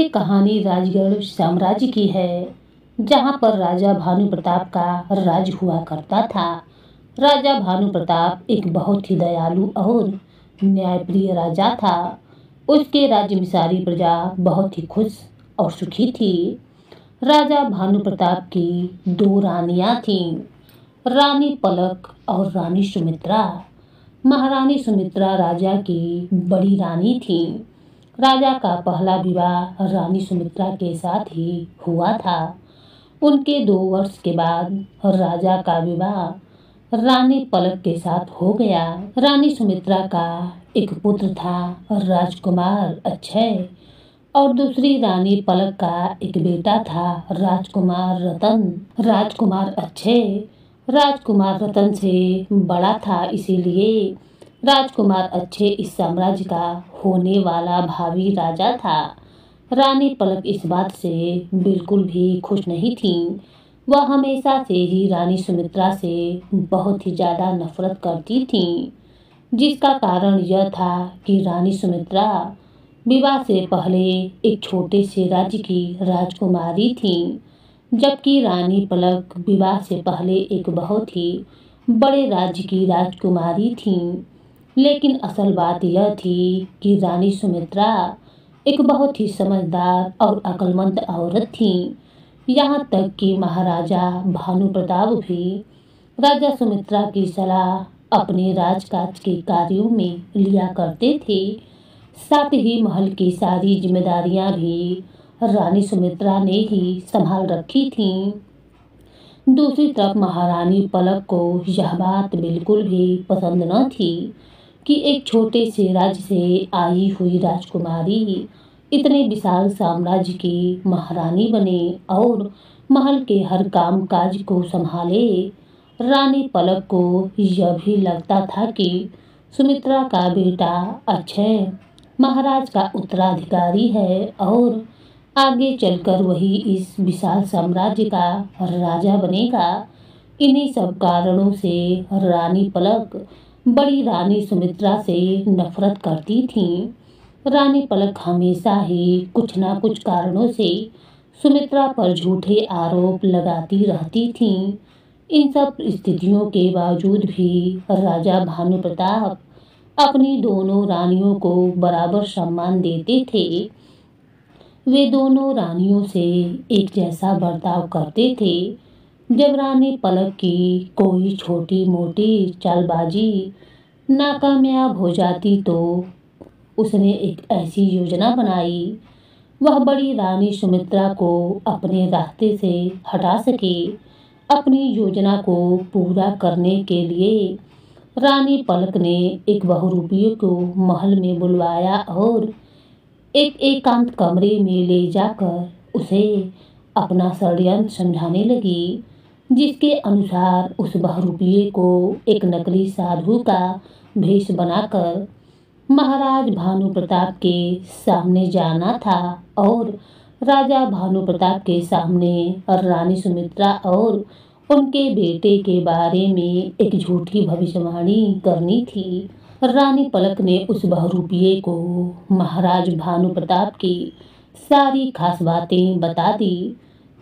कहानी राजगढ़ साम्राज्य की है, जहाँ पर राजा भानु प्रताप का राज हुआ करता था। राजा भानु प्रताप एक बहुत ही दयालु और न्यायप्रिय राजा था। उसके राज्य में सारी प्रजा बहुत ही खुश और सुखी थी। राजा भानु प्रताप की दो रानियां थीं, रानी पलक और रानी सुमित्रा। महारानी सुमित्रा राजा की बड़ी रानी थी। राजा का पहला विवाह रानी सुमित्रा के साथ ही हुआ था। उनके 2 वर्ष के बाद राजा का विवाह रानी पलक के साथ हो गया। रानी सुमित्रा का एक पुत्र था राजकुमार अक्षय और दूसरी रानी पलक का एक बेटा था राजकुमार रतन। राजकुमार अक्षय राजकुमार रतन से बड़ा था, इसीलिए राजकुमार अक्षय इस साम्राज्य का होने वाला भावी राजा था। रानी पलक इस बात से बिल्कुल भी खुश नहीं थी। वह हमेशा से ही रानी सुमित्रा से बहुत ही ज़्यादा नफरत करती थी, जिसका कारण यह था कि रानी सुमित्रा विवाह से पहले एक छोटे से राज्य की राजकुमारी थी, जबकि रानी पलक विवाह से पहले एक बहुत ही बड़े राज्य की राजकुमारी थी। लेकिन असल बात यह थी कि रानी सुमित्रा एक बहुत ही समझदार और अक्लमंद औरत थी। यहाँ तक कि महाराजा भानु प्रताप भी राजा सुमित्रा की सलाह अपने राजकाज के कार्यों में लिया करते थे। साथ ही महल की सारी जिम्मेदारियां भी रानी सुमित्रा ने ही संभाल रखी थीं। दूसरी तरफ महारानी पलक को यह बात बिल्कुल भी पसंद न थी कि एक छोटे से राज्य से आई हुई राजकुमारी इतने विशाल साम्राज्य की महारानी बने और महल के हर काम काज को संभाले। रानी पलक को यह भी लगता था कि सुमित्रा का बेटा अक्षय महाराज का उत्तराधिकारी है और आगे चलकर वही इस विशाल साम्राज्य का राजा बनेगा। इन्हीं सब कारणों से रानी पलक बड़ी रानी सुमित्रा से नफरत करती थी। रानी पलक हमेशा ही कुछ ना कुछ कारणों से सुमित्रा पर झूठे आरोप लगाती रहती थी। इन सब स्थितियों के बावजूद भी राजा भानु प्रताप अपनी दोनों रानियों को बराबर सम्मान देते थे। वे दोनों रानियों से एक जैसा बर्ताव करते थे। जब रानी पलक की कोई छोटी मोटी चालबाजी नाकामयाब हो जाती तो उसने एक ऐसी योजना बनाई वह बड़ी रानी सुमित्रा को अपने रास्ते से हटा सके। अपनी योजना को पूरा करने के लिए रानी पलक ने एक बहुरूपिये को महल में बुलवाया और एक एकांत कमरे में ले जाकर उसे अपना षड्यंत्र समझाने लगी, जिसके अनुसार उस बहुरूपिये को एक नकली साधु का भेष बनाकर महाराज भानु प्रताप के सामने जाना था और राजा भानु प्रताप के सामने रानी सुमित्रा और उनके बेटे के बारे में एक झूठी भविष्यवाणी करनी थी। रानी पलक ने उस बहुरूपिये को महाराज भानु प्रताप की सारी खास बातें बता दी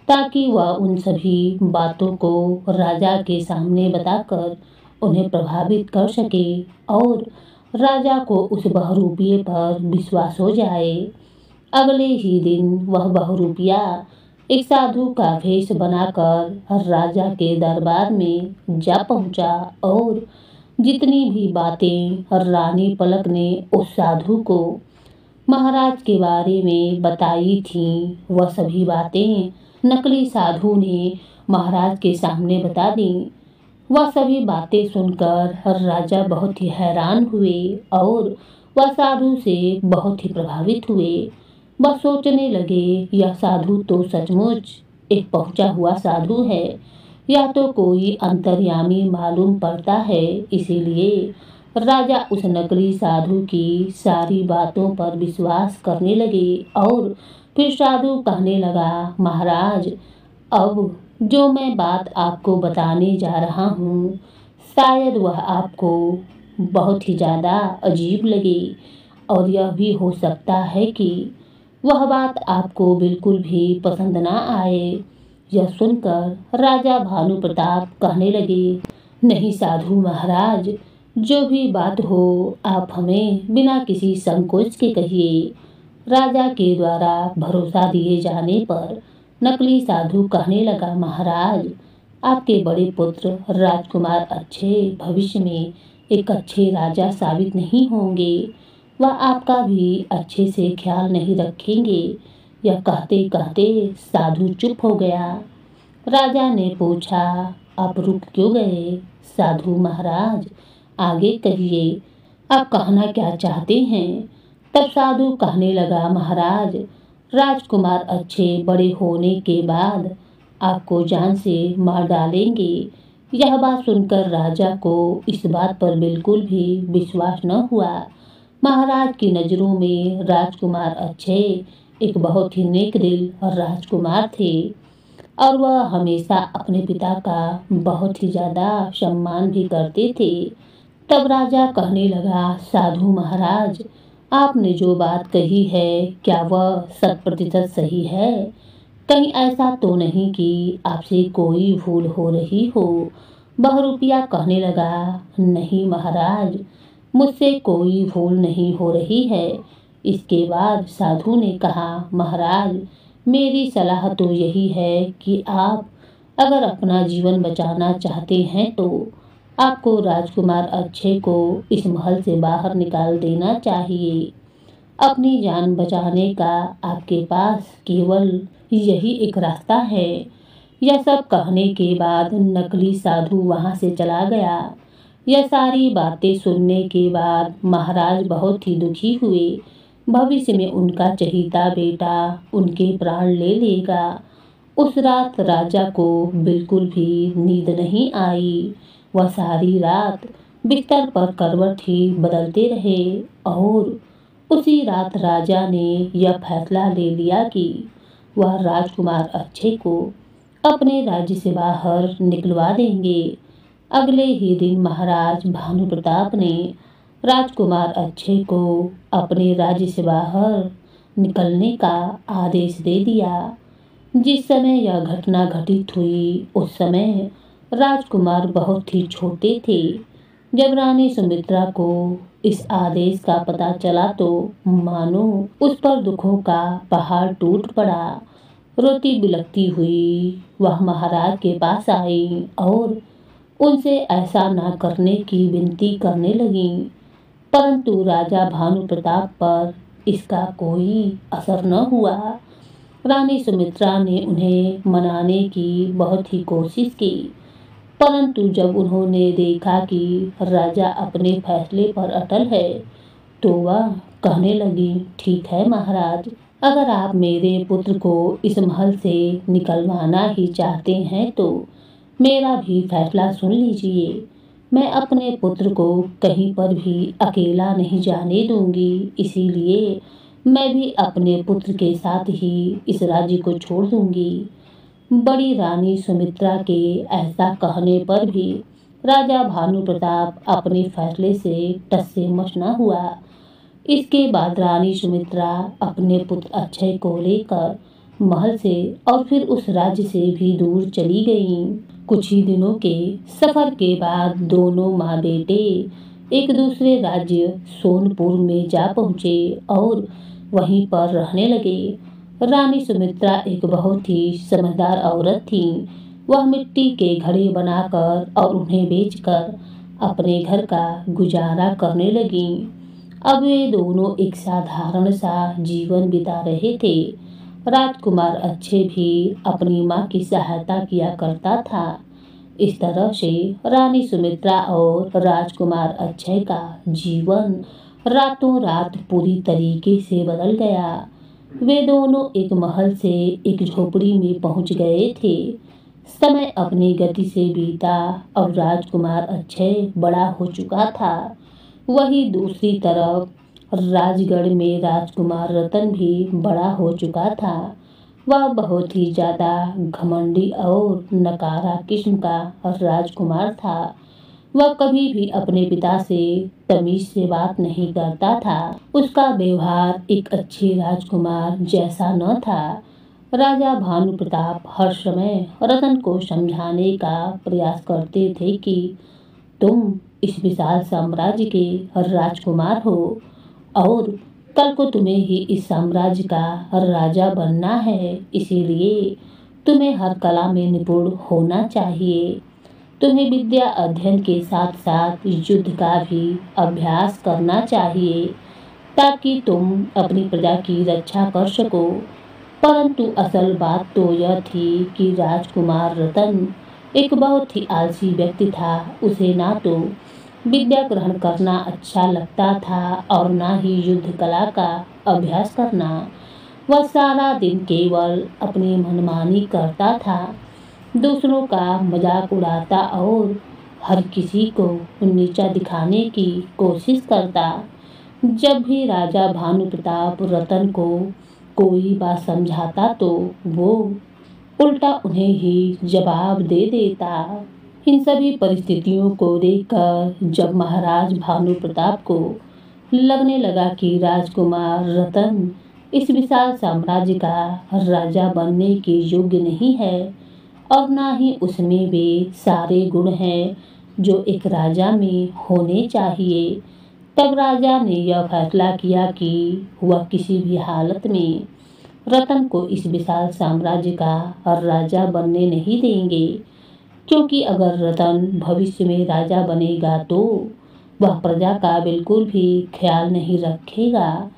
ताकि वह उन सभी बातों को राजा के सामने बताकर उन्हें प्रभावित कर सके और राजा को उस बहुरूपिये पर विश्वास हो जाए। अगले ही दिन वह बहुरूपिया एक साधु का भेष बनाकर राजा के दरबार में जा पहुंचा और जितनी भी बातें रानी पलक ने उस साधु को महाराज के बारे में बताई थीं, वह सभी बातें नकली साधु ने महाराज के सामने बता दी। वह सभी बातें सुनकर राजा बहुत ही हैरान हुए और वह साधु से बहुत ही प्रभावित हुए। वह सोचने लगे, यह साधु तो सचमुच एक पहुंचा हुआ साधु है, यह तो कोई अंतर्यामी मालूम पड़ता है। इसीलिए राजा उस नकली साधु की सारी बातों पर विश्वास करने लगे और फिर साधु कहने लगा, महाराज, अब जो मैं बात आपको बताने जा रहा हूँ शायद वह आपको बहुत ही ज़्यादा अजीब लगे और यह भी हो सकता है कि वह बात आपको बिल्कुल भी पसंद ना आए। यह सुनकर राजा भानु प्रताप कहने लगे, नहीं साधु महाराज, जो भी बात हो आप हमें बिना किसी संकोच के कहिए। राजा के द्वारा भरोसा दिए जाने पर नकली साधु कहने लगा, महाराज, आपके बड़े पुत्र राजकुमार अच्छे भविष्य में एक अच्छे राजा साबित नहीं होंगे। वह आपका भी अच्छे से ख्याल नहीं रखेंगे। यह कहते कहते साधु चुप हो गया। राजा ने पूछा, आप रुक क्यों गए? साधु महाराज, आगे कहिए, आप कहना क्या चाहते हैं? तब साधु कहने लगा, महाराज, राजकुमार अच्छे बड़े होने के बाद आपको जान से मार डालेंगे। यह बात सुनकर राजा को इस बात पर बिल्कुल भी विश्वास न हुआ। महाराज की नज़रों में राजकुमार अच्छे एक बहुत ही नेक दिल राजकुमार थे और वह हमेशा अपने पिता का बहुत ही ज़्यादा सम्मान भी करते थे। तब राजा कहने लगा, साधु महाराज, आपने जो बात कही है क्या वह 100% सही है? कहीं ऐसा तो नहीं कि आपसे कोई भूल हो रही हो? बहुरूपिया कहने लगा, नहीं महाराज, मुझसे कोई भूल नहीं हो रही है। इसके बाद साधु ने कहा, महाराज, मेरी सलाह तो यही है कि आप अगर अपना जीवन बचाना चाहते हैं तो आपको राजकुमार अच्छे को इस महल से बाहर निकाल देना चाहिए। अपनी जान बचाने का आपके पास केवल यही एक रास्ता है। यह सब कहने के बाद नकली साधु वहां से चला गया। यह सारी बातें सुनने के बाद महाराज बहुत ही दुखी हुए। भविष्य में उनका चहीता बेटा उनके प्राण ले लेगा। उस रात राजा को बिल्कुल भी नींद नहीं आई। वह सारी रात बिस्तर पर करवट ही बदलते रहे और उसी रात राजा ने यह फैसला ले लिया कि वह राजकुमार अच्छे को अपने राज्य से बाहर निकलवा देंगे। अगले ही दिन महाराज भानु प्रताप ने राजकुमार अच्छे को अपने राज्य से बाहर निकलने का आदेश दे दिया। जिस समय यह घटना घटित हुई उस समय राजकुमार बहुत ही छोटे थे। जब रानी सुमित्रा को इस आदेश का पता चला तो मानो उस पर दुखों का पहाड़ टूट पड़ा। रोती बिलखती हुई वह महाराज के पास आई और उनसे ऐसा ना करने की विनती करने लगी, परंतु राजा भानु प्रताप पर इसका कोई असर न हुआ। रानी सुमित्रा ने उन्हें मनाने की बहुत ही कोशिश की, परंतु जब उन्होंने देखा कि राजा अपने फैसले पर अटल है तो वह कहने लगी, ठीक है महाराज, अगर आप मेरे पुत्र को इस महल से निकलवाना ही चाहते हैं तो मेरा भी फैसला सुन लीजिए। मैं अपने पुत्र को कहीं पर भी अकेला नहीं जाने दूंगी, इसीलिए मैं भी अपने पुत्र के साथ ही इस राज्य को छोड़ दूंगी। बड़ी रानी सुमित्रा के ऐसा कहने पर भी राजा भानु प्रताप अपने फैसले से टस से मस न हुआ। इसके बाद रानी सुमित्रा अपने पुत्र अक्षय को लेकर महल से और फिर उस राज्य से भी दूर चली गईं। कुछ ही दिनों के सफर के बाद दोनों माँ बेटे एक दूसरे राज्य सोनपुर में जा पहुँचे और वहीं पर रहने लगे। रानी सुमित्रा एक बहुत ही समझदार औरत थी। वह मिट्टी के घड़े बनाकर और उन्हें बेचकर अपने घर का गुजारा करने लगी। अब वे दोनों एक साधारण सा जीवन बिता रहे थे। राजकुमार अच्छे भी अपनी माँ की सहायता किया करता था। इस तरह से रानी सुमित्रा और राजकुमार अक्षय का जीवन रातों रात पूरी तरीके से बदल गया। वे दोनों एक महल से एक झोपड़ी में पहुंच गए थे। समय अपनी गति से बीता और राजकुमार अक्षय बड़ा हो चुका था। वही दूसरी तरफ राजगढ़ में राजकुमार रतन भी बड़ा हो चुका था। वह बहुत ही ज़्यादा घमंडी और नकारा किस्म का राजकुमार था। वह कभी भी अपने पिता से तमीज से बात नहीं करता था। उसका व्यवहार एक अच्छे राजकुमार जैसा न था। राजा भानु प्रताप हर समय रतन को समझाने का प्रयास करते थे कि तुम इस विशाल साम्राज्य के राजकुमार हो और कल को तुम्हें ही इस साम्राज्य का राजा बनना है, इसीलिए तुम्हें हर कला में निपुण होना चाहिए। तुम्हें विद्या अध्ययन के साथ साथ युद्ध का भी अभ्यास करना चाहिए ताकि तुम अपनी प्रजा की रक्षा कर सको। परंतु असल बात तो यह थी कि राजकुमार रतन एक बहुत ही आलसी व्यक्ति था। उसे ना तो विद्या ग्रहण करना अच्छा लगता था और ना ही युद्ध कला का अभ्यास करना। वह सारा दिन केवल अपनी मनमानी करता था, दूसरों का मजाक उड़ाता और हर किसी को नीचा दिखाने की कोशिश करता। जब भी राजा भानु प्रताप रतन को कोई बात समझाता तो वो उल्टा उन्हें ही जवाब दे देता। इन सभी परिस्थितियों को देखकर जब महाराज भानु प्रताप को लगने लगा कि राजकुमार रतन इस विशाल साम्राज्य का राजा बनने के योग्य नहीं है और ना ही उसमें वे सारे गुण हैं जो एक राजा में होने चाहिए, तब राजा ने यह फैसला किया कि वह किसी भी हालत में रतन को इस विशाल साम्राज्य का राजा बनने नहीं देंगे, क्योंकि अगर रतन भविष्य में राजा बनेगा तो वह प्रजा का बिल्कुल भी ख्याल नहीं रखेगा।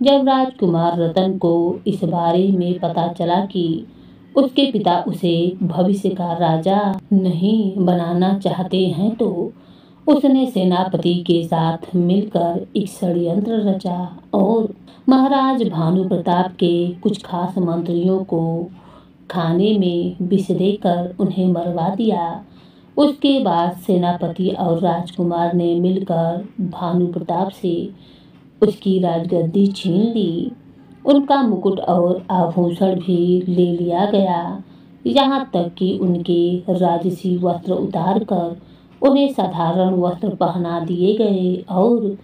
जब राजकुमार रतन को इस बारे में पता चला कि उसके पिता उसे भविष्य का राजा नहीं बनाना चाहते हैं तो उसने सेनापति के साथ मिलकर एक षड्यंत्र रचा और महाराज भानु प्रताप के कुछ खास मंत्रियों को खाने में विष देकर उन्हें मरवा दिया। उसके बाद सेनापति और राजकुमार ने मिलकर भानु प्रताप से उसकी राजगद्दी छीन ली। उनका मुकुट और आभूषण भी ले लिया गया, यहाँ तक कि उनके राजसी वस्त्र उतार कर उन्हें साधारण वस्त्र पहना दिए गए और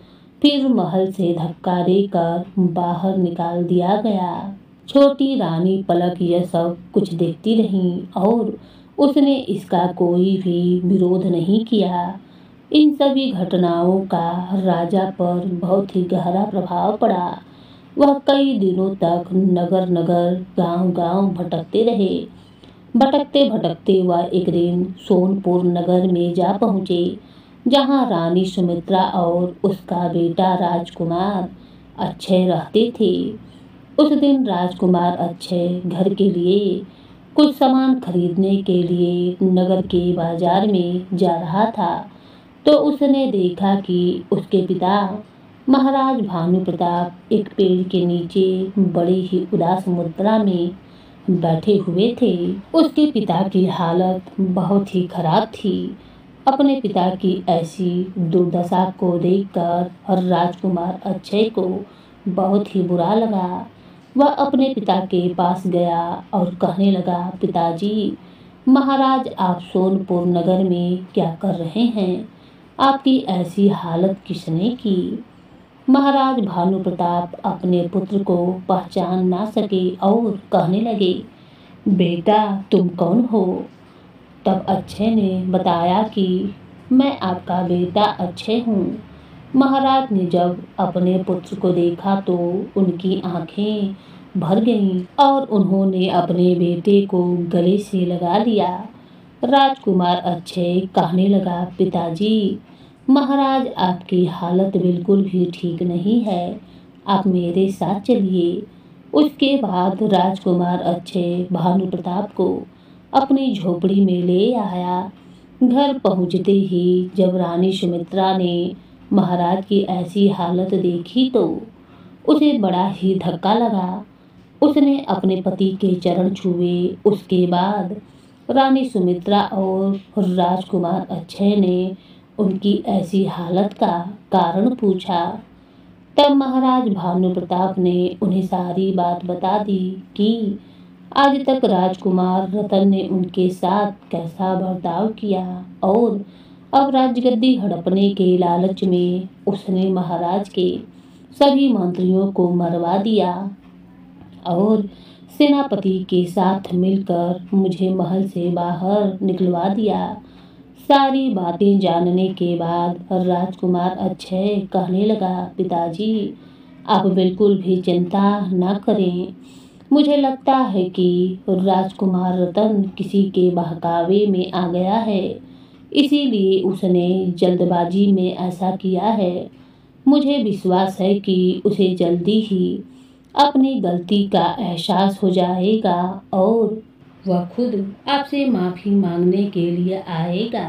फिर महल से धक्का देकर बाहर निकाल दिया गया। छोटी रानी पलक यह सब कुछ देखती रही और उसने इसका कोई भी विरोध नहीं किया। इन सभी घटनाओं का राजा पर बहुत ही गहरा प्रभाव पड़ा। वह कई दिनों तक नगर नगर गांव-गांव भटकते रहे। भटकते भटकते वह एक दिन सोनपुर नगर में जा पहुँचे, जहाँ रानी सुमित्रा और उसका बेटा राजकुमार अक्षय रहते थे। उस दिन राजकुमार अक्षय घर के लिए कुछ सामान खरीदने के लिए नगर के बाजार में जा रहा था, तो उसने देखा कि उसके पिता महाराज भानु प्रताप एक पेड़ के नीचे बड़ी ही उदास मुद्रा में बैठे हुए थे। उसके पिता की हालत बहुत ही खराब थी। अपने पिता की ऐसी दुर्दशा को देखकर राजकुमार अक्षय को बहुत ही बुरा लगा। वह अपने पिता के पास गया और कहने लगा, पिताजी, महाराज आप सोनपुर नगर में क्या कर रहे हैं? आपकी ऐसी हालत किसने की? महाराज भानु प्रताप अपने पुत्र को पहचान ना सके और कहने लगे, बेटा तुम कौन हो? तब अक्षय ने बताया कि मैं आपका बेटा अक्षय हूँ। महाराज ने जब अपने पुत्र को देखा तो उनकी आंखें भर गईं और उन्होंने अपने बेटे को गले से लगा लिया। राजकुमार अक्षय कहने लगा, पिताजी, महाराज आपकी हालत बिल्कुल भी ठीक नहीं है, आप मेरे साथ चलिए। उसके बाद राजकुमार अक्षय भानु प्रताप को अपनी झोपड़ी में ले आया। घर पहुंचते ही जब रानी सुमित्रा ने महाराज की ऐसी हालत देखी तो उसे बड़ा ही धक्का लगा। उसने अपने पति के चरण छुए। उसके बाद रानी सुमित्रा और राजकुमार अक्षय ने उनकी ऐसी हालत का कारण पूछा। तब महाराज भानु प्रताप ने उन्हें सारी बात बता दी कि आज तक राजकुमार रतन ने उनके साथ कैसा बर्ताव किया और अब राजगद्दी हड़पने के लालच में उसने महाराज के सभी मंत्रियों को मरवा दिया और सेनापति के साथ मिलकर मुझे महल से बाहर निकलवा दिया। सारी बातें जानने के बाद राजकुमार अक्षय कहने लगा, पिताजी आप बिल्कुल भी चिंता न करें। मुझे लगता है कि राजकुमार रतन किसी के बहकावे में आ गया है, इसीलिए उसने जल्दबाजी में ऐसा किया है। मुझे विश्वास है कि उसे जल्दी ही अपनी गलती का एहसास हो जाएगा और वह खुद आपसे माफ़ी मांगने के लिए आएगा।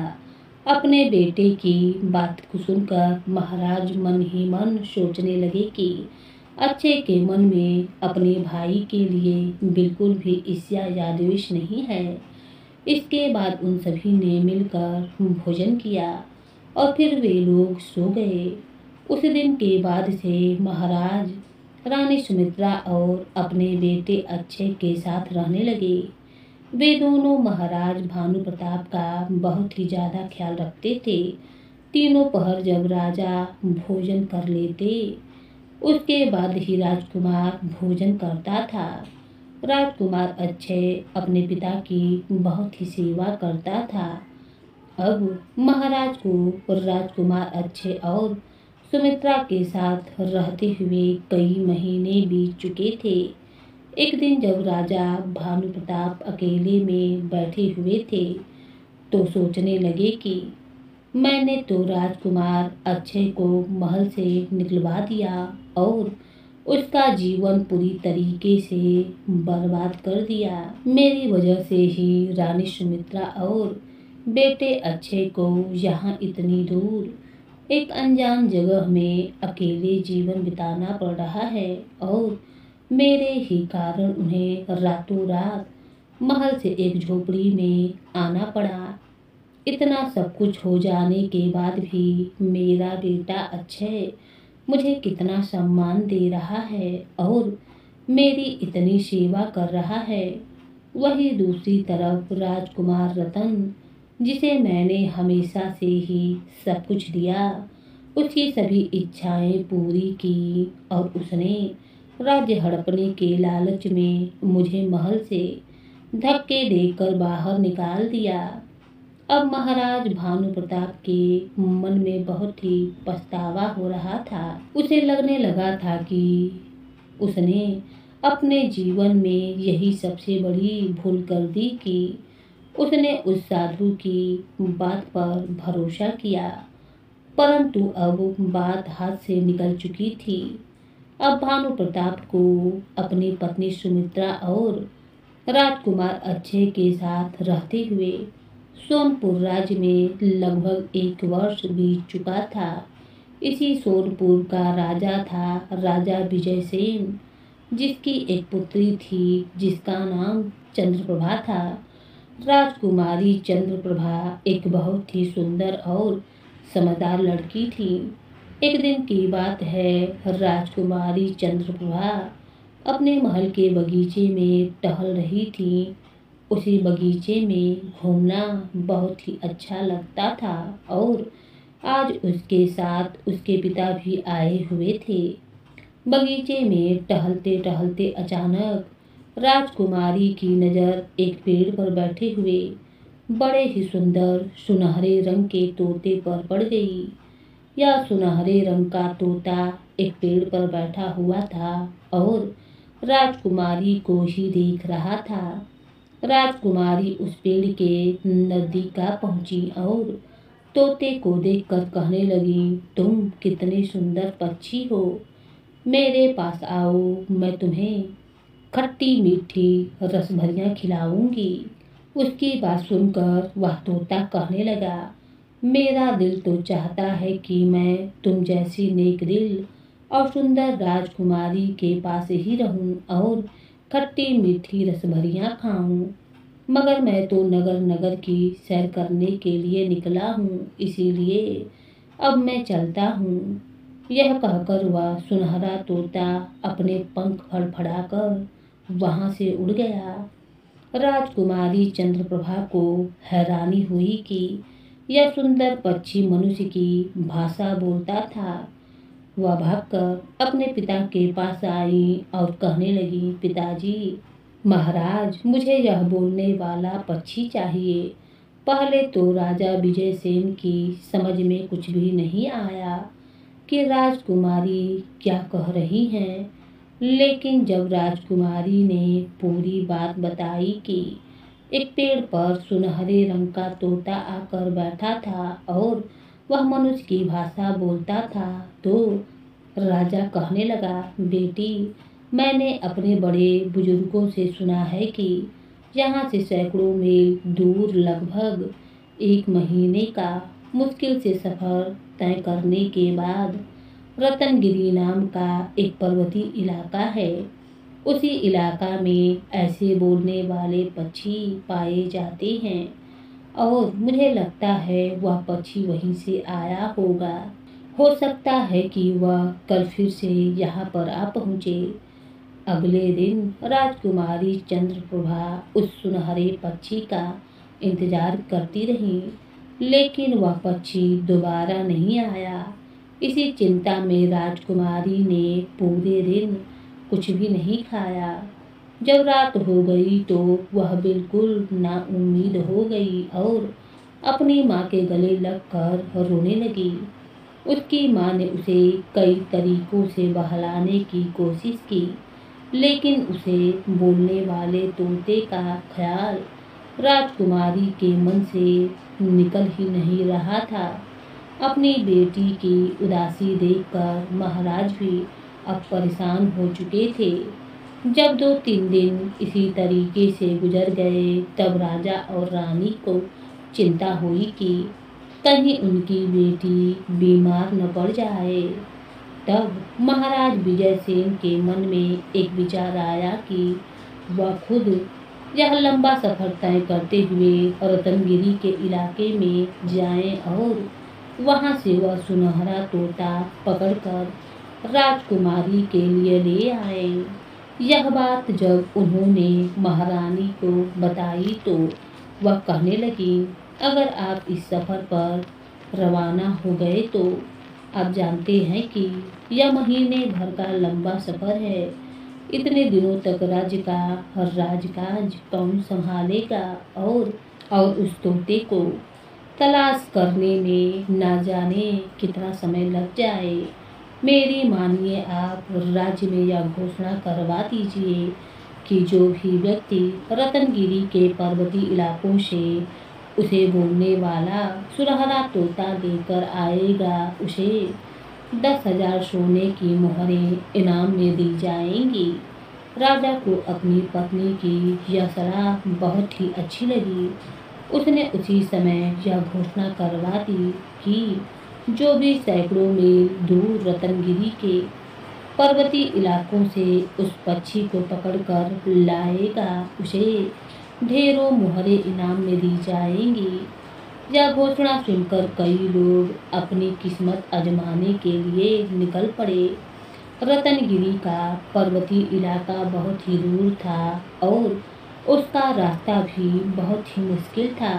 अपने बेटे की बात को सुनकर महाराज मन ही मन सोचने लगे कि अक्षय के मन में अपने भाई के लिए बिल्कुल भी ईर्ष्या या द्वेष नहीं है। इसके बाद उन सभी ने मिलकर भोजन किया और फिर वे लोग सो गए। उस दिन के बाद से महाराज रानी सुमित्रा और अपने बेटे अक्षय के साथ रहने लगे। वे दोनों महाराज भानु प्रताप का बहुत ही ज़्यादा ख्याल रखते थे। तीनों पहर जब राजा भोजन कर लेते, उसके बाद ही राजकुमार भोजन करता था। राजकुमार अक्षय अपने पिता की बहुत ही सेवा करता था। अब महाराज को राजकुमार अक्षय और सुमित्रा के साथ रहते हुए कई महीने बीत चुके थे। एक दिन जब राजा भानु प्रताप अकेले में बैठे हुए थे तो सोचने लगे कि मैंने तो राजकुमार अक्षय को महल से निकलवा दिया और उसका जीवन पूरी तरीके से बर्बाद कर दिया। मेरी वजह से ही रानी सुमित्रा और बेटे अक्षय को यहाँ इतनी दूर एक अनजान जगह में अकेले जीवन बिताना पड़ रहा है और मेरे ही कारण उन्हें रातों रात महल से एक झोपड़ी में आना पड़ा। इतना सब कुछ हो जाने के बाद भी मेरा बेटा अक्षय मुझे कितना सम्मान दे रहा है और मेरी इतनी सेवा कर रहा है। वही दूसरी तरफ राजकुमार रतन, जिसे मैंने हमेशा से ही सब कुछ दिया, उसकी सभी इच्छाएं पूरी की और उसने राज्य हड़पने के लालच में मुझे महल से धक्के देकर बाहर निकाल दिया। अब महाराज भानु प्रताप के मन में बहुत ही पछतावा हो रहा था। उसे लगने लगा था कि उसने अपने जीवन में यही सबसे बड़ी भूल कर दी कि उसने उस साधु की बात पर भरोसा किया। परंतु अब बात हाथ से निकल चुकी थी। अब भानु प्रताप को अपनी पत्नी सुमित्रा और राजकुमार अक्षय के साथ रहते हुए सोनपुर राज्य में लगभग 1 वर्ष बीत चुका था। इसी सोनपुर का राजा था राजा विजयसेन, जिसकी एक पुत्री थी जिसका नाम चंद्रप्रभा था। राजकुमारी चंद्रप्रभा एक बहुत ही सुंदर और समझदार लड़की थी। एक दिन की बात है, राजकुमारी चंद्रप्रभा अपने महल के बगीचे में टहल रही थी। उसी बगीचे में घूमना बहुत ही अच्छा लगता था और आज उसके साथ उसके पिता भी आए हुए थे। बगीचे में टहलते टहलते अचानक राजकुमारी की नज़र एक पेड़ पर बैठे हुए बड़े ही सुंदर सुनहरे रंग के तोते पर पड़ गई। यह सुनहरे रंग का तोता एक पेड़ पर बैठा हुआ था और राजकुमारी को ही देख रहा था। राजकुमारी उस पेड़ के नजदीक पहुंची और तोते को देखकर कहने लगी, तुम कितने सुंदर पक्षी हो, मेरे पास आओ, मैं तुम्हें खट्टी मीठी रसभरियाँ खिलाऊंगी। उसकी बात सुनकर वह तोता कहने लगा, मेरा दिल तो चाहता है कि मैं तुम जैसी नेक दिल और सुंदर राजकुमारी के पास ही रहूं और खट्टी मीठी रसभरियाँ खाऊं, मगर मैं तो नगर नगर की सैर करने के लिए निकला हूँ, इसीलिए अब मैं चलता हूँ। यह कहकर वह सुनहरा तोता अपने पंख फड़फड़ाकर वहाँ से उड़ गया। राजकुमारी चंद्रप्रभा को हैरानी हुई कि यह सुंदर पक्षी मनुष्य की भाषा बोलता था। वह भागकर अपने पिता के पास आई और कहने लगी, पिताजी, महाराज, मुझे यह बोलने वाला पक्षी चाहिए। पहले तो राजा विजयसेन की समझ में कुछ भी नहीं आया कि राजकुमारी क्या कह रही हैं, लेकिन जब राजकुमारी ने पूरी बात बताई कि एक पेड़ पर सुनहरे रंग का तोता आकर बैठा था और वह मनुष्य की भाषा बोलता था, तो राजा कहने लगा, बेटी, मैंने अपने बड़े बुजुर्गों से सुना है कि यहाँ से सैकड़ों मील दूर लगभग 1 महीने का मुश्किल से सफ़र तय करने के बाद रतनगिरी नाम का एक पर्वतीय इलाका है। उसी इलाका में ऐसे बोलने वाले पक्षी पाए जाते हैं और मुझे लगता है वह पक्षी वहीं से आया होगा। हो सकता है कि वह कल फिर से यहाँ पर आ पहुँचे। अगले दिन राजकुमारी चंद्रप्रभा उस सुनहरे पक्षी का इंतजार करती रही, लेकिन वह पक्षी दोबारा नहीं आया। इसी चिंता में राजकुमारी ने पूरे दिन कुछ भी नहीं खाया। जब रात हो गई तो वह बिल्कुल नाउम्मीद हो गई और अपनी माँ के गले लगकर रोने लगी। उसकी माँ ने उसे कई तरीकों से बहलाने की कोशिश की, लेकिन उसे बोलने वाले तोते का ख्याल राजकुमारी के मन से निकल ही नहीं रहा था। अपनी बेटी की उदासी देखकर महाराज भी अब परेशान हो चुके थे। जब 2-3 दिन इसी तरीके से गुजर गए, तब राजा और रानी को चिंता हुई कि कहीं उनकी बेटी बीमार न पड़ जाए। तब महाराज विजयसेन के मन में एक विचार आया कि वह खुद यह लंबा सफर तय करते हुए रतनगिरी के इलाके में जाएं और वहां से वह सुनहरा तोता पकड़कर राजकुमारी के लिए ले आए। यह बात जब उन्होंने महारानी को बताई तो वह कहने लगी, अगर आप इस सफ़र पर रवाना हो गए तो आप जानते हैं कि यह महीने भर का लंबा सफ़र है। इतने दिनों तक राज्य का हर राजकाज कौन संभालेगा और उस तोते को तलाश करने में ना जाने कितना समय लग जाए। मेरी मानिए, आप राज्य में यह घोषणा करवा दीजिए कि जो भी व्यक्ति रतनगिरी के पर्वतीय इलाकों से उसे बोलने वाला सुनहरा तोता लेकर आएगा, उसे 10,000 सोने की मोहरें इनाम में दी जाएंगी। राजा को अपनी पत्नी की यह सलाह बहुत ही अच्छी लगी। उसने उसी समय यह घोषणा करवा दी कि जो भी सैकड़ों मील दूर रतनगिरी के पर्वतीय इलाकों से उस पक्षी को पकड़कर लाएगा, उसे ढेरों मोहरें इनाम में दी जाएंगी। यह घोषणा सुनकर कई लोग अपनी किस्मत आजमाने के लिए निकल पड़े। रतनगिरी का पर्वतीय इलाका बहुत ही दूर था और उसका रास्ता भी बहुत ही मुश्किल था।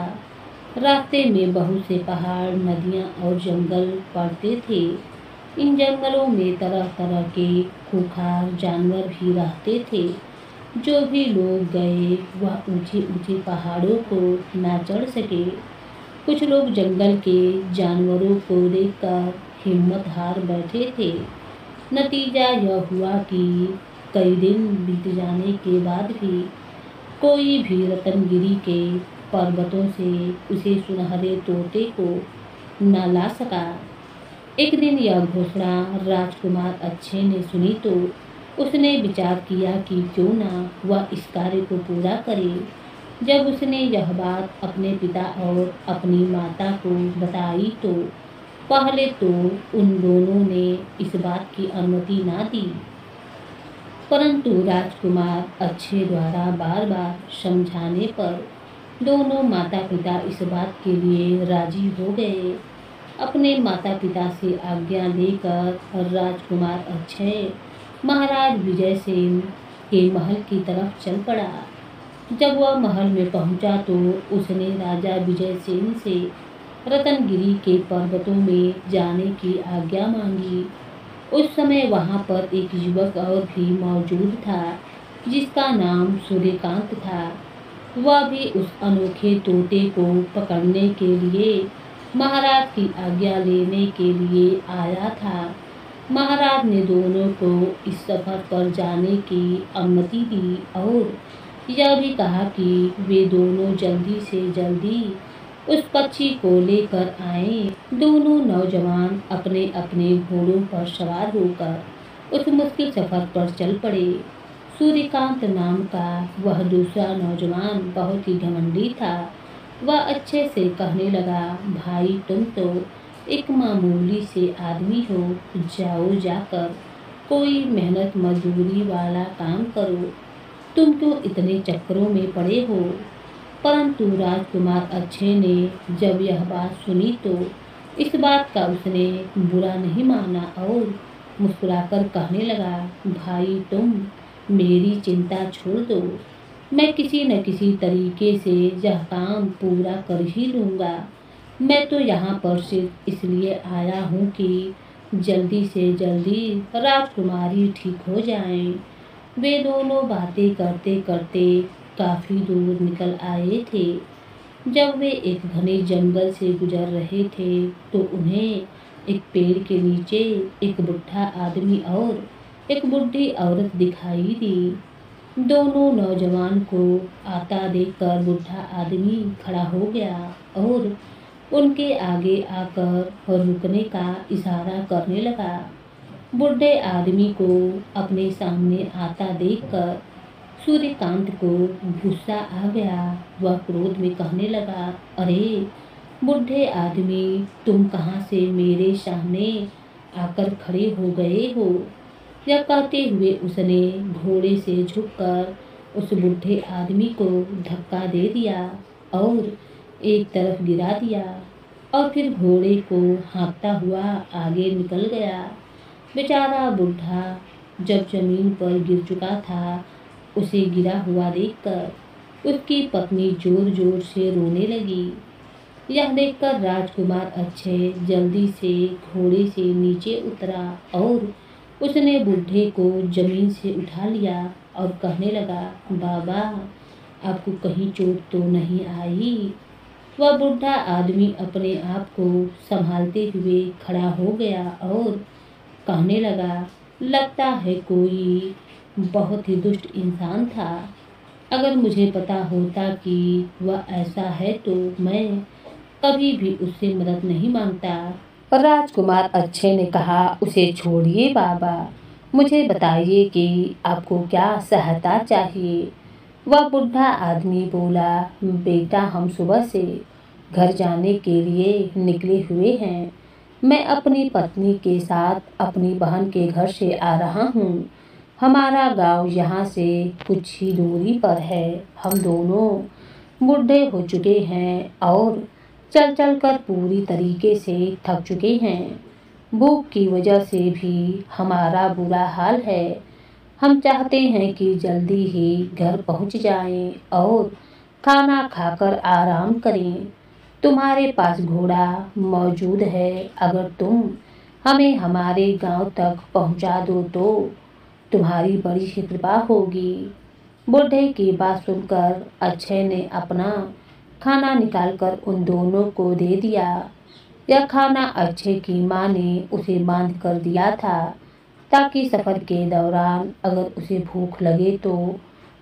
रास्ते में बहुत से पहाड़, नदियाँ और जंगल पड़ते थे। इन जंगलों में तरह तरह के खूंखार जानवर भी रहते थे। जो भी लोग गए वह ऊंचे ऊंचे पहाड़ों को ना चढ़ सके। कुछ लोग जंगल के जानवरों को देखकर हिम्मत हार बैठे थे। नतीजा यह हुआ कि कई दिन बीत जाने के बाद भी कोई भी रतनगिरी के पर्वतों से उसे सुनहरे तोते को न ला सका। एक दिन यह घोषणा राजकुमार अच्छे ने सुनी तो उसने विचार किया कि क्यों ना वह इस कार्य को पूरा करे। जब उसने यह बात अपने पिता और अपनी माता को बताई तो पहले तो उन दोनों ने इस बात की अनुमति ना दी, परंतु राजकुमार अच्छे द्वारा बार बार समझाने पर दोनों माता पिता इस बात के लिए राजी हो गए। अपने माता पिता से आज्ञा लेकर राजकुमार अक्षय महाराज विजयसेन के महल की तरफ चल पड़ा। जब वह महल में पहुंचा तो उसने राजा विजयसेन से रतनगिरी के पर्वतों में जाने की आज्ञा मांगी। उस समय वहां पर एक युवक और भी मौजूद था जिसका नाम सूर्यकांत था। वह भी उस अनोखे तोते को पकड़ने के लिए महाराज की आज्ञा लेने के लिए आया था। महाराज ने दोनों को इस सफर पर जाने की अनुमति दी और यह भी कहा कि वे दोनों जल्दी से जल्दी उस पक्षी को लेकर आएं। दोनों नौजवान अपने अपने घोड़ों पर सवार होकर उस मुश्किल सफर पर चल पड़े। सूर्यकांत नाम का वह दूसरा नौजवान बहुत ही घमंडी था। वह अच्छे से कहने लगा, भाई तुम तो एक मामूली से आदमी हो, जाओ जाकर कोई मेहनत मजदूरी वाला काम करो। तुम क्यों इतने चक्करों में पड़े हो। परंतु राजकुमार अक्षय ने जब यह बात सुनी तो इस बात का उसने बुरा नहीं माना और मुस्कुराकर कहने लगा, भाई तुम मेरी चिंता छोड़ दो, मैं किसी न किसी तरीके से यह काम पूरा कर ही लूँगा। मैं तो यहाँ पर सिर्फ इसलिए आया हूँ कि जल्दी से जल्दी राजकुमारी ठीक हो जाएं। वे दोनों बातें करते करते काफी दूर निकल आए थे। जब वे एक घने जंगल से गुजर रहे थे तो उन्हें एक पेड़ के नीचे एक बुढ़ा आदमी और एक बूढ़ी औरत दिखाई दी। दोनों नौजवान को आता देखकर बुढ़ा आदमी खड़ा हो गया और उनके आगे आकर रुकने का इशारा करने लगा। बूढ़े आदमी को अपने सामने आता देखकर सूर्यकांत को गुस्सा आ गया। वह क्रोध में कहने लगा, अरे बूढ़े आदमी, तुम कहाँ से मेरे सामने आकर खड़े हो गए हो। यह कहते हुए उसने घोड़े से झुककर उस बूढ़े आदमी को धक्का दे दिया और एक तरफ गिरा दिया और फिर घोड़े को हाँकता हुआ आगे निकल गया। बेचारा बूढ़ा जब जमीन पर गिर चुका था, उसे गिरा हुआ देखकर उसकी पत्नी जोर जोर से रोने लगी। यह देखकर राजकुमार अक्षय जल्दी से घोड़े से नीचे उतरा और उसने बूढ़े को जमीन से उठा लिया और कहने लगा, बाबा आपको कहीं चोट तो नहीं आई। वह बूढ़ा आदमी अपने आप को संभालते हुए खड़ा हो गया और कहने लगा, लगता है कोई बहुत ही दुष्ट इंसान था। अगर मुझे पता होता कि वह ऐसा है तो मैं कभी भी उससे मदद नहीं मांगता। राजकुमार अक्षय ने कहा, उसे छोड़िए बाबा, मुझे बताइए कि आपको क्या सहायता चाहिए। वह बूढ़ा आदमी बोला, बेटा हम सुबह से घर जाने के लिए निकले हुए हैं। मैं अपनी पत्नी के साथ अपनी बहन के घर से आ रहा हूँ। हमारा गांव यहाँ से कुछ ही दूरी पर है। हम दोनों बूढ़े हो चुके हैं और चल चल कर पूरी तरीके से थक चुके हैं। भूख की वजह से भी हमारा बुरा हाल है। हम चाहते हैं कि जल्दी ही घर पहुंच जाएं और खाना खाकर आराम करें। तुम्हारे पास घोड़ा मौजूद है, अगर तुम हमें हमारे गांव तक पहुंचा दो तो तुम्हारी बड़ी ही कृपा होगी। बूढ़े की बात सुनकर अक्षय ने अपना खाना निकालकर उन दोनों को दे दिया। यह खाना अक्षय की माँ ने उसे बांध कर दिया था ताकि सफ़र के दौरान अगर उसे भूख लगे तो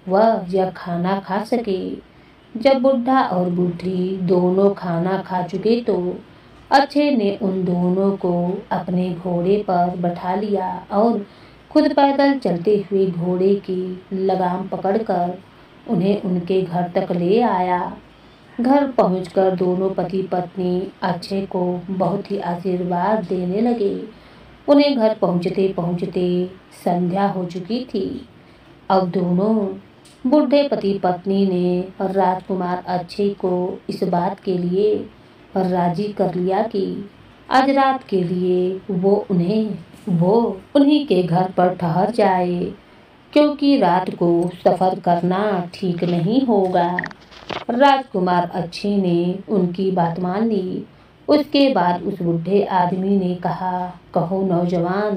वह यह खाना खा सके। जब बुढ़ा और बूढ़ी दोनों खाना खा चुके तो अक्षय ने उन दोनों को अपने घोड़े पर बैठा लिया और खुद पैदल चलते हुए घोड़े की लगाम पकड़कर उन्हें उनके घर तक ले आया। घर पहुंचकर दोनों पति पत्नी अक्षय को बहुत ही आशीर्वाद देने लगे। उन्हें घर पहुंचते पहुंचते संध्या हो चुकी थी। अब दोनों बूढ़े पति पत्नी ने राजकुमार अक्षय को इस बात के लिए राजी कर लिया कि आज रात के लिए वो उन्हीं के घर पर ठहर जाए, क्योंकि रात को सफ़र करना ठीक नहीं होगा। राजकुमार अक्षय ने उनकी बात मान ली उसके बाद उस बूढ़े आदमी ने कहा, कहो नौजवान,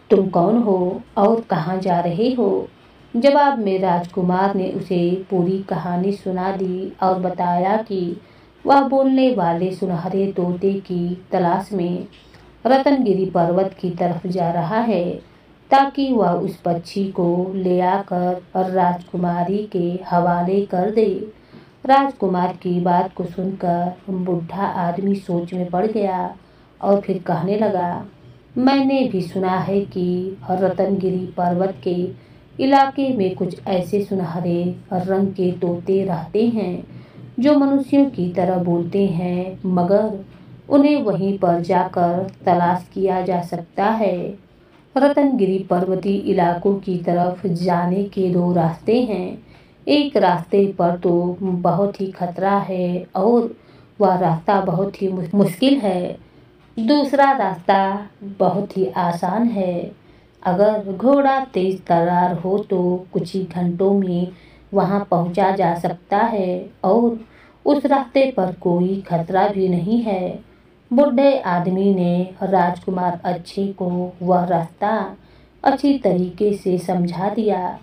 तुम कौन हो और कहाँ जा रहे हो? जवाब में राजकुमार ने उसे पूरी कहानी सुना दी और बताया कि वह बोलने वाले सुनहरे तोते की तलाश में रतनगिरी पर्वत की तरफ जा रहा है, ताकि वह उस पक्षी को ले आकर राजकुमारी के हवाले कर दे। राजकुमार की बात को सुनकर बूढ़ा आदमी सोच में पड़ गया और फिर कहने लगा, मैंने भी सुना है कि रतनगिरी पर्वत के इलाके में कुछ ऐसे सुनहरे रंग के तोते रहते हैं जो मनुष्यों की तरह बोलते हैं, मगर उन्हें वहीं पर जाकर तलाश किया जा सकता है। रतनगिरी पर्वतीय इलाकों की तरफ जाने के दो रास्ते हैं। एक रास्ते पर तो बहुत ही खतरा है और वह रास्ता बहुत ही मुश्किल है। दूसरा रास्ता बहुत ही आसान है। अगर घोड़ा तेज तर्रार हो तो कुछ ही घंटों में वहां पहुंचा जा सकता है और उस रास्ते पर कोई खतरा भी नहीं है। बूढ़े आदमी ने राजकुमार अच्छे को वह रास्ता अच्छी तरीके से समझा दिया।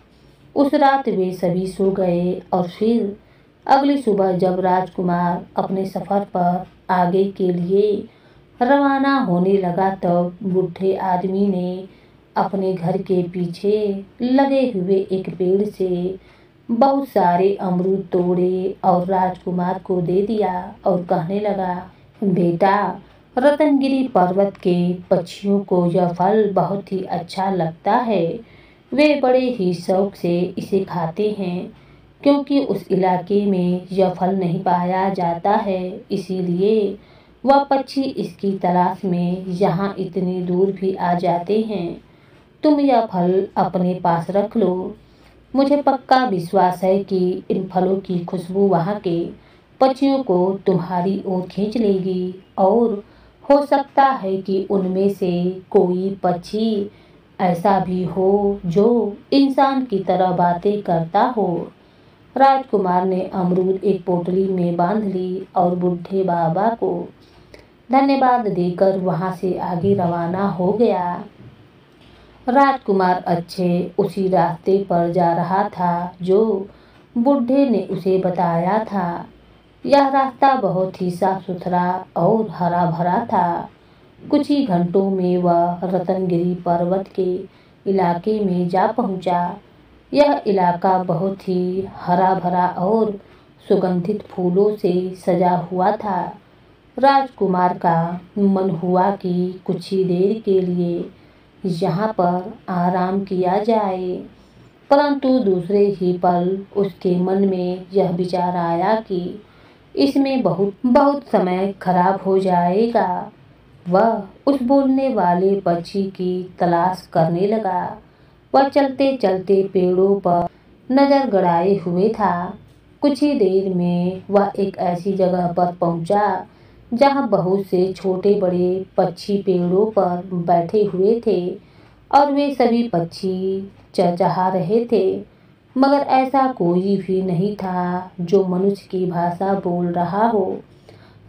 उस रात वे सभी सो गए और फिर अगली सुबह जब राजकुमार अपने सफर पर आगे के लिए रवाना होने लगा तब बूढ़े आदमी ने अपने घर के पीछे लगे हुए एक पेड़ से बहुत सारे अमरूद तोड़े और राजकुमार को दे दिया और कहने लगा, बेटा, रतनगिरी पर्वत के पक्षियों को यह फल बहुत ही अच्छा लगता है। वे बड़े ही शौक से इसे खाते हैं, क्योंकि उस इलाके में यह फल नहीं पाया जाता है, इसीलिए वह पक्षी इसकी तलाश में यहाँ इतनी दूर भी आ जाते हैं। तुम यह फल अपने पास रख लो। मुझे पक्का विश्वास है कि इन फलों की खुशबू वहाँ के पक्षियों को तुम्हारी ओर खींच लेगी और हो सकता है कि उनमें से कोई पक्षी ऐसा भी हो जो इंसान की तरह बातें करता हो। राजकुमार ने अमरूद एक पोटली में बांध ली और बूढ़े बाबा को धन्यवाद देकर वहां से आगे रवाना हो गया। राजकुमार अच्छे उसी रास्ते पर जा रहा था जो बूढ़े ने उसे बताया था। यह रास्ता बहुत ही साफ सुथरा और हरा भरा था। कुछ ही घंटों में वह रतनगिरी पर्वत के इलाके में जा पहुंचा। यह इलाका बहुत ही हरा भरा और सुगंधित फूलों से सजा हुआ था। राजकुमार का मन हुआ कि कुछ ही देर के लिए यहाँ पर आराम किया जाए, परंतु दूसरे ही पल उसके मन में यह विचार आया कि इसमें बहुत बहुत समय खराब हो जाएगा। वह उस बोलने वाले पक्षी की तलाश करने लगा। वह चलते चलते पेड़ों पर नजर गड़ाए हुए था। कुछ ही देर में वह एक ऐसी जगह पर पहुंचा जहां बहुत से छोटे बड़े पक्षी पेड़ों पर बैठे हुए थे और वे सभी पक्षी चहचहा रहे थे, मगर ऐसा कोई भी नहीं था जो मनुष्य की भाषा बोल रहा हो।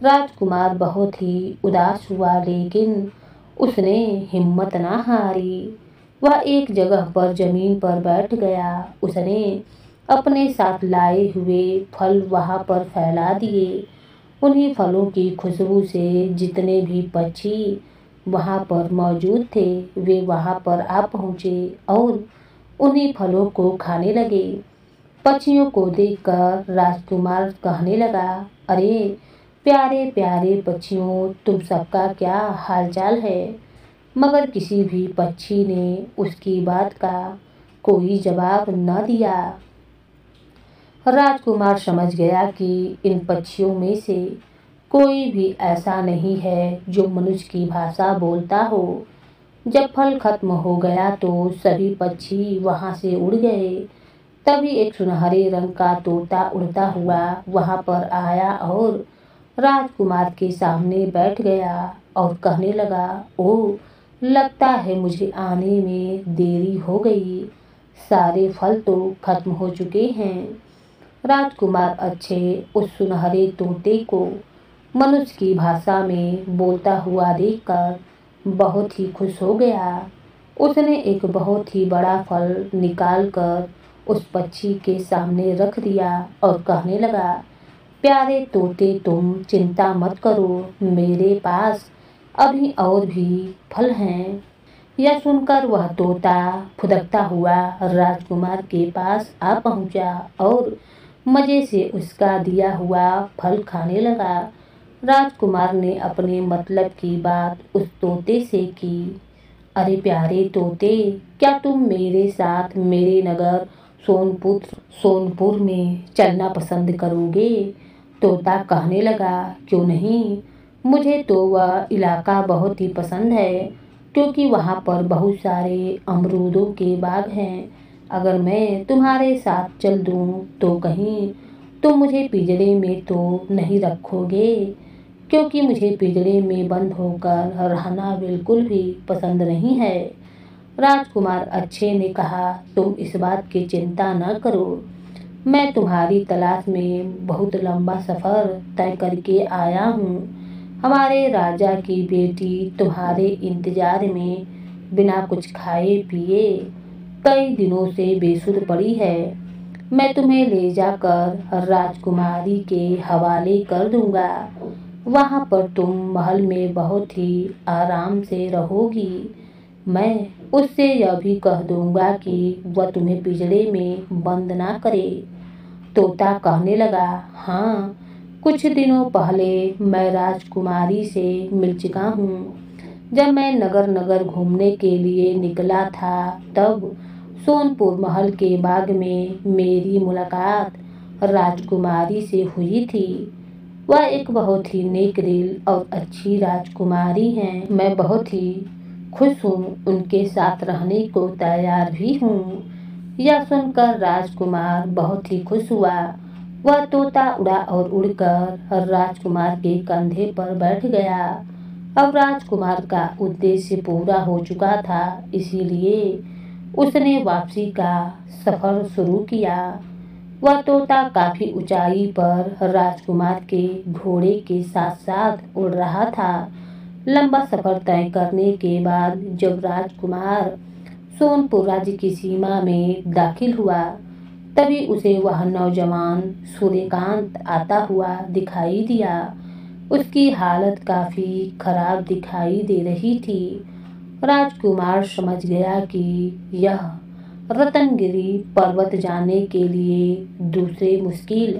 राजकुमार बहुत ही उदास हुआ, लेकिन उसने हिम्मत ना हारी। वह एक जगह पर जमीन पर बैठ गया। उसने अपने साथ लाए हुए फल वहां पर फैला दिए। उन्हीं फलों की खुशबू से जितने भी पक्षी वहां पर मौजूद थे वे वहां पर आ पहुंचे और उन्हीं फलों को खाने लगे। पक्षियों को देखकर राजकुमार कहने लगा, अरे प्यारे प्यारे पक्षियों, तुम सबका क्या हालचाल है? मगर किसी भी पक्षी ने उसकी बात का कोई जवाब न दिया। राजकुमार समझ गया कि इन पक्षियों में से कोई भी ऐसा नहीं है जो मनुष्य की भाषा बोलता हो। जब फल खत्म हो गया तो सभी पक्षी वहां से उड़ गए। तभी एक सुनहरे रंग का तोता उड़ता हुआ वहां पर आया और राजकुमार के सामने बैठ गया और कहने लगा, ओह, लगता है मुझे आने में देरी हो गई। सारे फल तो खत्म हो चुके हैं। राजकुमार अच्छे उस सुनहरे तोते को मनुष्य की भाषा में बोलता हुआ देखकर बहुत ही खुश हो गया। उसने एक बहुत ही बड़ा फल निकालकर उस पक्षी के सामने रख दिया और कहने लगा, प्यारे तोते, तुम चिंता मत करो, मेरे पास अभी और भी फल हैं। यह सुनकर वह तोता फुदकता हुआ राजकुमार के पास आ पहुंचा और मजे से उसका दिया हुआ फल खाने लगा। राजकुमार ने अपने मतलब की बात उस तोते से की। अरे प्यारे तोते, क्या तुम मेरे साथ मेरे नगर सोनपुर में चलना पसंद करोगे? तोता कहने लगा, क्यों नहीं, मुझे तो वह इलाका बहुत ही पसंद है, क्योंकि वहाँ पर बहुत सारे अमरूदों के बाग हैं। अगर मैं तुम्हारे साथ चल दूँ तो कहीं तुम मुझे पिंजरे में तो नहीं रखोगे? क्योंकि मुझे पिंजरे में बंद होकर रहना बिल्कुल भी पसंद नहीं है। राजकुमार अच्छे ने कहा, तुम इस बात की चिंता न करो, मैं तुम्हारी तलाश में बहुत लंबा सफ़र तय करके आया हूँ। हमारे राजा की बेटी तुम्हारे इंतजार में बिना कुछ खाए पिए कई दिनों से बेसुध पड़ी है। मैं तुम्हें ले जाकर राजकुमारी के हवाले कर दूंगा। वहाँ पर तुम महल में बहुत ही आराम से रहोगी। मैं उससे यह भी कह दूंगा कि वह तुम्हें पिंजरे में बंद ना करे। तोता कहने लगा, हाँ, कुछ दिनों पहले मैं राजकुमारी से मिल चुका हूँ। जब मैं नगर नगर घूमने के लिए निकला था तब सोनपुर महल के बाग में मेरी मुलाकात राजकुमारी से हुई थी। वह एक बहुत ही नेक दिल और अच्छी राजकुमारी हैं। मैं बहुत ही खुश हूँ, उनके साथ रहने को तैयार भी हूँ। यह सुनकर राजकुमार बहुत ही खुश हुआ। वह तोता उड़ा और उड़कर राजकुमार के कंधे पर बैठ गया। अब राजकुमार का उद्देश्य पूरा हो चुका था, इसीलिए उसने वापसी का सफर शुरू किया। वह तोता काफी ऊंचाई पर राजकुमार के घोड़े के साथ साथ उड़ रहा था। लंबा सफर तय करने के बाद जब राजकुमार सोनपुर राज्य की सीमा में दाखिल हुआ, तभी उसे वह नौजवान सूर्यकांत आता हुआ दिखाई दिया। उसकी हालत काफी खराब दिखाई दे रही थी। राजकुमार समझ गया कि यह रत्नगिरी पर्वत जाने के लिए दूसरे मुश्किल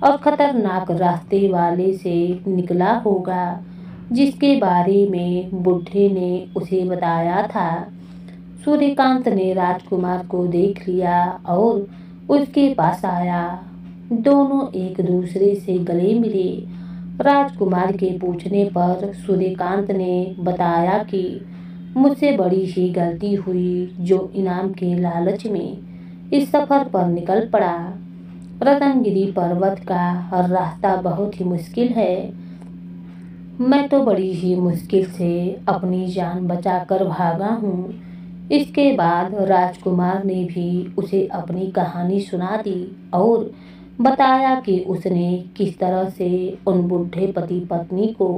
और खतरनाक रास्ते वाले से निकला होगा, जिसके बारे में बुढ़े ने उसे बताया था। सूर्यकांत ने राजकुमार को देख लिया और उसके पास आया। दोनों एक दूसरे से गले मिले। राजकुमार के पूछने पर सूर्यकांत ने बताया कि मुझसे बड़ी ही गलती हुई जो इनाम के लालच में इस सफर पर निकल पड़ा। रत्नगिरी पर्वत का रास्ता बहुत ही मुश्किल है। मैं तो बड़ी ही मुश्किल से अपनी जान बचाकर भागा हूँ। इसके बाद राजकुमार ने भी उसे अपनी कहानी सुना दी और बताया कि उसने किस तरह से उन बूढ़े पति पत्नी को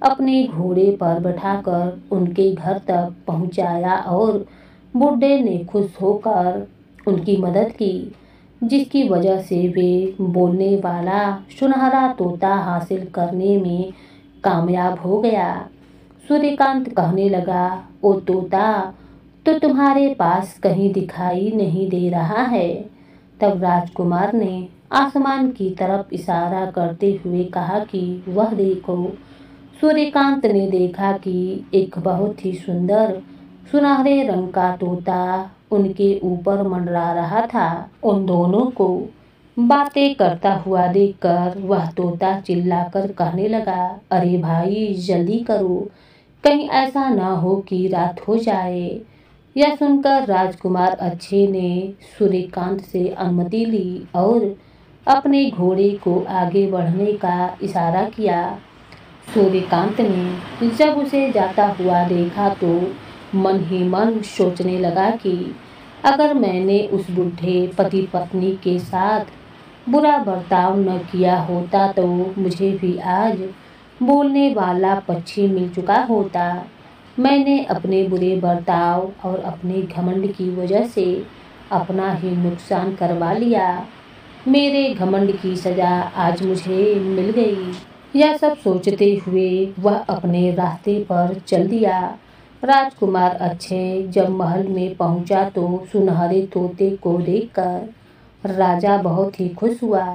अपने घोड़े पर बैठाकर उनके घर तक पहुंचाया और बूढ़े ने खुश होकर उनकी मदद की, जिसकी वजह से वे बोलने वाला सुनहरा तोता हासिल करने में कामयाब हो गया। सूर्यकांत कहने लगा, ओ तोता, तो तुम्हारे पास कहीं दिखाई नहीं दे रहा है। तब राजकुमार ने आसमान की तरफ इशारा करते हुए कहा कि वह देखो। सूर्यकांत ने देखा कि एक बहुत ही सुंदर सुनहरे रंग का तोता उनके ऊपर मंडरा रहा था। उन दोनों को बातें करता हुआ देखकर वह तोता चिल्लाकर कहने लगा, अरे भाई, जल्दी करो, कहीं ऐसा ना हो कि रात हो जाए। यह सुनकर राजकुमार अच्छे ने सूर्यकांत से अनुमति ली और अपने घोड़े को आगे बढ़ने का इशारा किया। सूर्यकांत ने जब उसे जाता हुआ देखा तो मन ही मन सोचने लगा कि अगर मैंने उस बूढ़े पति पत्नी के साथ बुरा बर्ताव न किया होता तो मुझे भी आज बोलने वाला पक्षी मिल चुका होता। मैंने अपने बुरे बर्ताव और अपने घमंड की वजह से अपना ही नुकसान करवा लिया। मेरे घमंड की सजा आज मुझे मिल गई। यह सब सोचते हुए वह अपने रास्ते पर चल दिया। राजकुमार अक्षय जब महल में पहुंचा तो सुनहरे तोते को देखकर राजा बहुत ही खुश हुआ।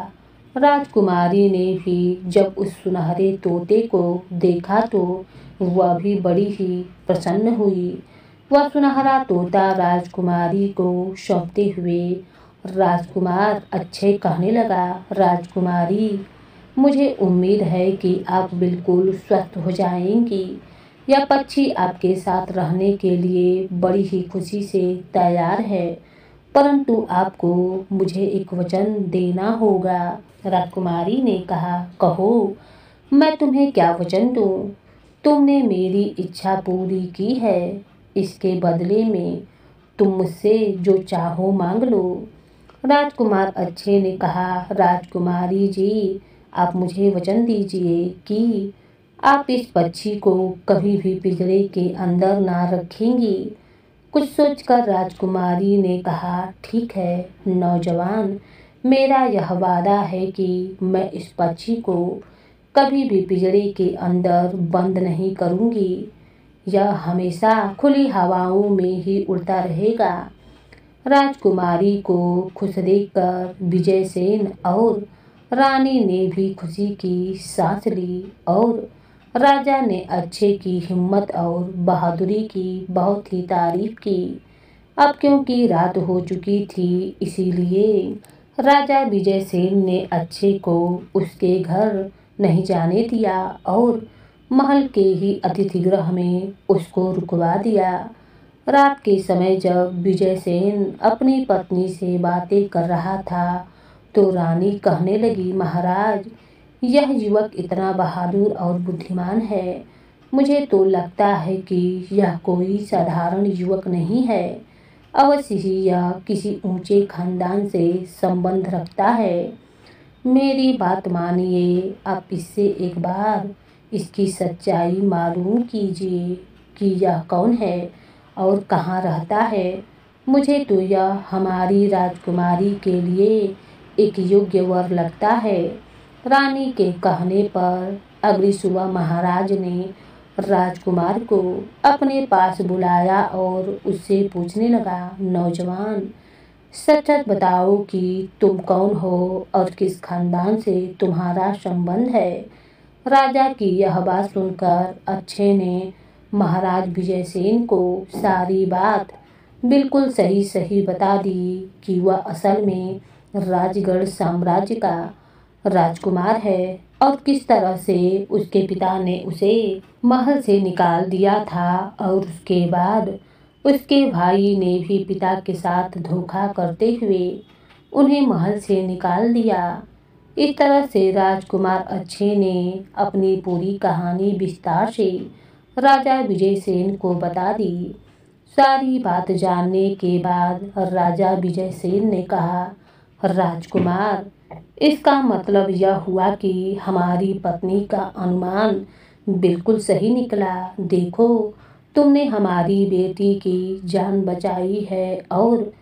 राजकुमारी ने भी जब उस सुनहरे तोते को देखा तो वह भी बड़ी ही प्रसन्न हुई। वह सुनहरा तोता राजकुमारी को सौंपते हुए राजकुमार अक्षय कहने लगा, राजकुमारी, मुझे उम्मीद है कि आप बिल्कुल स्वस्थ हो जाएंगी। यह पक्षी आपके साथ रहने के लिए बड़ी ही खुशी से तैयार है, परंतु आपको मुझे एक वचन देना होगा। राजकुमारी ने कहा, कहो, मैं तुम्हें क्या वचन दूं? तुमने मेरी इच्छा पूरी की है, इसके बदले में तुम मुझसे जो चाहो मांग लो। राजकुमार अक्षय ने कहा, राजकुमारी जी, आप मुझे वचन दीजिए कि आप इस पक्षी को कभी भी पिंजरे के अंदर ना रखेंगी। कुछ सोचकर राजकुमारी ने कहा, ठीक है नौजवान, मेरा यह वादा है कि मैं इस पक्षी को कभी भी पिंजरे के अंदर बंद नहीं करूंगी। यह हमेशा खुली हवाओं में ही उड़ता रहेगा। राजकुमारी को खुश देखकर विजयसेन और रानी ने भी खुशी की सांस ली और राजा ने अक्षय की हिम्मत और बहादुरी की बहुत ही तारीफ की। अब क्योंकि रात हो चुकी थी, इसीलिए राजा विजयसेन ने अक्षय को उसके घर नहीं जाने दिया और महल के ही अतिथि गृह में उसको रुकवा दिया। रात के समय जब विजयसेन अपनी पत्नी से बातें कर रहा था तो रानी कहने लगी, महाराज, यह युवक इतना बहादुर और बुद्धिमान है। मुझे तो लगता है कि यह कोई साधारण युवक नहीं है। अवश्य ही यह किसी ऊंचे खानदान से संबंध रखता है। मेरी बात मानिए, आप इससे एक बार इसकी सच्चाई मालूम कीजिए कि यह कौन है और कहाँ रहता है। मुझे तो यह हमारी राजकुमारी के लिए एक योग्य वर लगता है। रानी के कहने पर अगली सुबह महाराज ने राजकुमार को अपने पास बुलाया और उससे पूछने लगा, नौजवान, सच सच बताओ कि तुम कौन हो और किस खानदान से तुम्हारा संबंध है। राजा की यह बात सुनकर अक्षय ने महाराज विजयसेन को सारी बात बिल्कुल सही सही बता दी कि वह असल में राजगढ़ साम्राज्य का राजकुमार है और किस तरह से उसके पिता ने उसे महल से निकाल दिया था और उसके बाद उसके भाई ने भी पिता के साथ धोखा करते हुए उन्हें महल से निकाल दिया। इस तरह से राजकुमार अक्षय ने अपनी पूरी कहानी विस्तार से राजा विजयसेन को बता दी। सारी बात जानने के बाद राजा विजयसेन ने कहा, राजकुमार, इसका मतलब यह हुआ कि हमारी पत्नी का अनुमान बिल्कुल सही निकला। देखो, तुमने हमारी बेटी की जान बचाई है और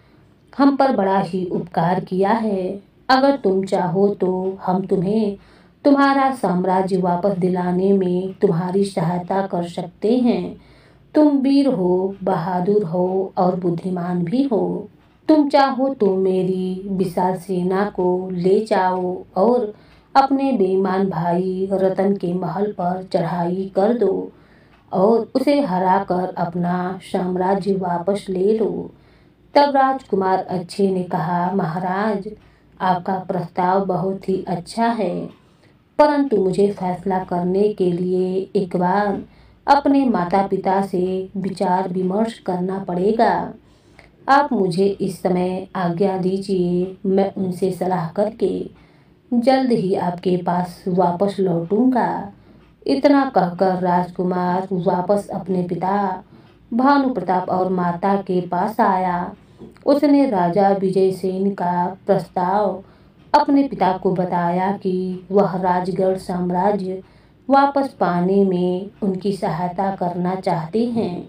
हम पर बड़ा ही उपकार किया है। अगर तुम चाहो तो हम तुम्हें तुम्हारा साम्राज्य वापस दिलाने में तुम्हारी सहायता कर सकते हैं। तुम वीर हो, बहादुर हो और बुद्धिमान भी हो। तुम चाहो तो मेरी विशाल सेना को ले जाओ और अपने बेईमान भाई रतन के महल पर चढ़ाई कर दो और उसे हराकर अपना साम्राज्य वापस ले लो। तब राजकुमार अक्षय ने कहा, महाराज, आपका प्रस्ताव बहुत ही अच्छा है, परंतु मुझे फैसला करने के लिए एक बार अपने माता पिता से विचार विमर्श करना पड़ेगा। आप मुझे इस समय आज्ञा दीजिए, मैं उनसे सलाह करके जल्द ही आपके पास वापस लौटूंगा। इतना कहकर राजकुमार वापस अपने पिता भानु प्रताप और माता के पास आया। उसने राजा विजयसेन का प्रस्ताव अपने पिता को बताया कि वह राजगढ़ साम्राज्य वापस पाने में उनकी सहायता करना चाहते हैं।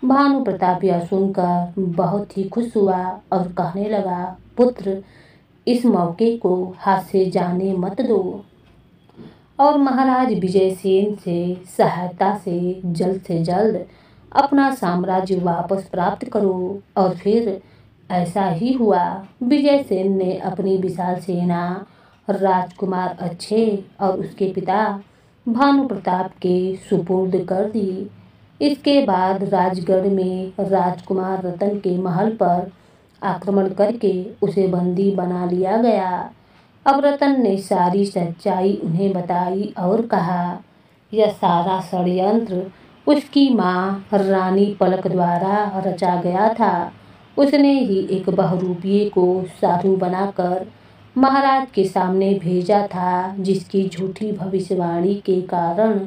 भानु प्रताप यह सुनकर बहुत ही खुश हुआ और कहने लगा, पुत्र, इस मौके को हाथ से जाने मत दो और महाराज विजयसेन से सहायता से जल्द अपना साम्राज्य वापस प्राप्त करो। और फिर ऐसा ही हुआ। विजयसेन ने अपनी विशाल सेना राजकुमार अच्छे और उसके पिता भानु प्रताप के सुपुर्द कर दी। इसके बाद राजगढ़ में राजकुमार रतन के महल पर आक्रमण करके उसे बंदी बना लिया गया। अब रतन ने सारी सच्चाई उन्हें बताई और कहा, यह सारा षड्यंत्र उसकी माँ रानी पलक द्वारा रचा गया था। उसने ही एक बहुरूपिये को साधु बनाकर महाराज के सामने भेजा था, जिसकी झूठी भविष्यवाणी के कारण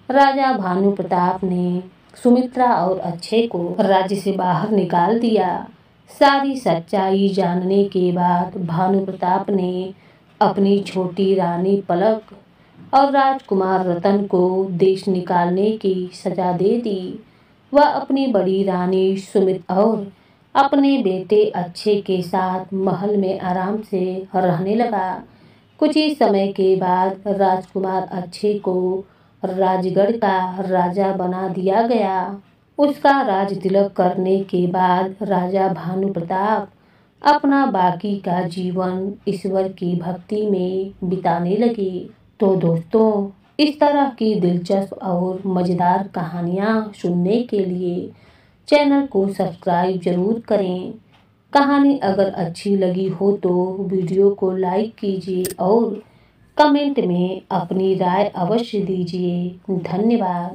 राजा भानु प्रताप ने सुमित्रा और अच्छे को राज्य से बाहर निकाल दिया। सारी सच्चाई जानने के बाद भानु प्रताप ने अपनी छोटी रानी पलक और राजकुमार रतन को देश निकालने की सजा दे दी। वह अपनी बड़ी रानी सुमित्रा और अपने बेटे अच्छे के साथ महल में आराम से रहने लगा। कुछ ही समय के बाद राजकुमार अच्छे को राजगढ़ का राजा बना दिया गया। उसका राज तिलक करने के बाद राजा भानु प्रताप अपना बाकी का जीवन ईश्वर की भक्ति में बिताने लगे। तो दोस्तों, इस तरह की दिलचस्प और मज़ेदार कहानियाँ सुनने के लिए चैनल को सब्सक्राइब जरूर करें। कहानी अगर अच्छी लगी हो तो वीडियो को लाइक कीजिए और कमेंट में अपनी राय अवश्य दीजिए। धन्यवाद।